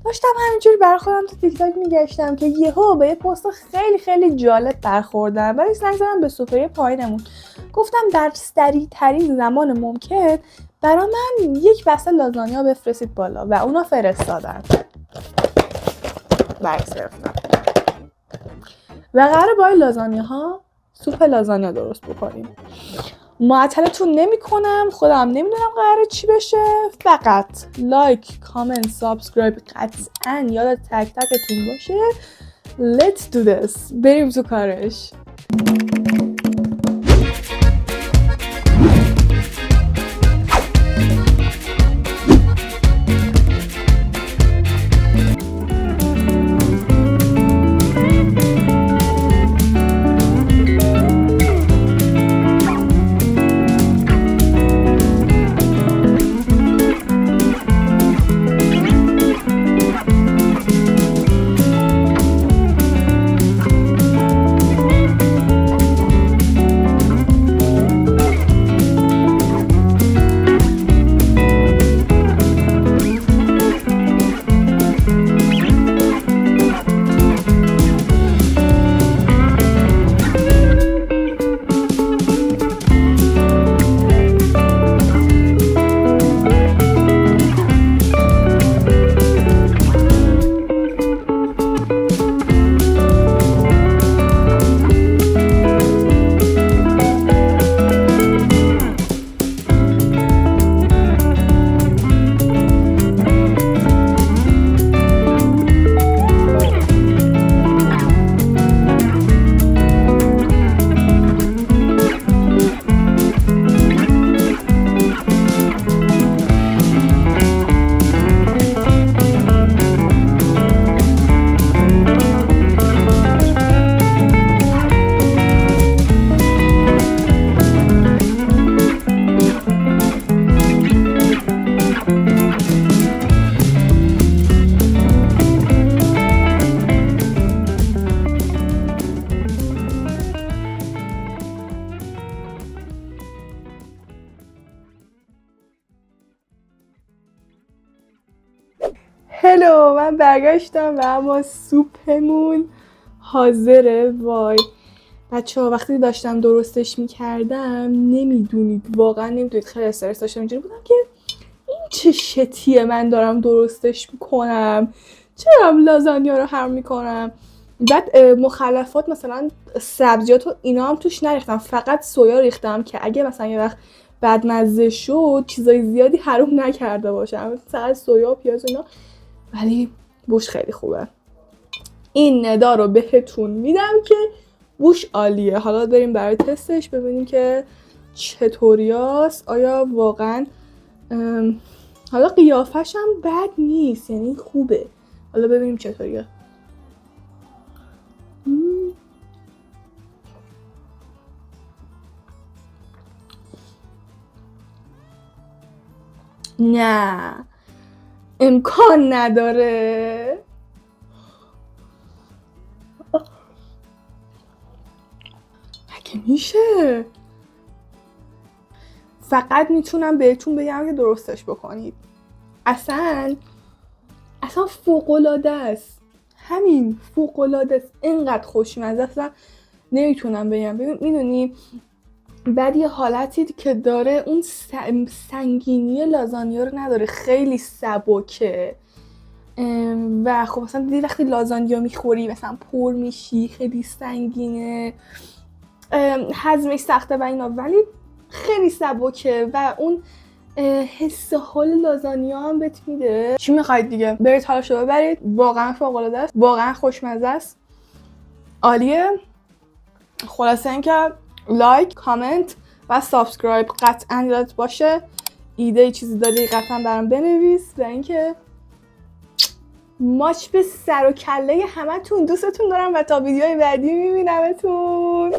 داشتم همینجوری برای خودم تو تیک تاک میگشتم که یهو به یه پست خیلی خیلی جالب برخوردم. ولی زنگ زدم به سوپری پایینمون، گفتم در سریع ترین زمان ممکن برای من یک بسته لازانیا بفرستید بالا و اونا فرستادن. برعکس گرفتم و قراره با این لازانیا ها سوپ لازانیا درست بکنیم. معطلتون نمی کنم، خودم نمیدونم قراره چی بشه. فقط لایک، کامنت، سابسکرایب قطعا یاد تک تکتون باشه. Let's do this. بریم تو کارش. هلو، من برگشتم و اما سوپمون حاضره. وای بچه‌ها، وقتی داشتم درستش میکردم واقعا نمیدونید خیلی استرس داشتم. اینجوری بودم که این چه شتیه من دارم درستش میکنم، چرا لازانیا رو حرام میکنم. بعد مخلفات مثلا سبزیات و اینا هم توش نریختم، فقط سویا ریختم که اگه مثلا یه وقت بدمزه شد چیزای زیادی حروم نکرده باشم، فقط سویا و پیاز و اینا. ولی بوش خیلی خوبه. این ندا رو بهتون میدم که بوش عالیه. حالا بریم برای تستش ببینیم که چطوریاست. آیا واقعا حالا قیافش هم بد نیست، یعنی خوبه. حالا ببینیم چطوریه. نه امکان نداره. مگه میشه؟ فقط میتونم بهتون بگم که درستش بکنید. اصلا فوق‌العاده است. همین فوق‌العاده است، اینقدر خوشمزه است. نمیتونم بگم. میدونی بعد یه حالتی که داره اون سنگینی لازانیا رو نداره، خیلی سبکه. و خب مثلا دیدی وقتی لازانیا میخوری مثلا پر میشی، خیلی سنگینه، هضمش سخته و اینا، ولی خیلی سبکه و اون حس حال لازانیا هم بهت میده. چی میخواید دیگه؟ برید حالشو ببرید. واقعا فوق‌العاده است، واقعا خوشمزه است، عالیه. خلاصه اینکه لایک، کامنت و سابسکرایب قطعا یادت باشه. ایده چیزی داری قطعا برام بنویس. و اینکه ماچ به سر و کله همتون، دوستتون دارم و تا ویدیوهای بعدی میبینمتون.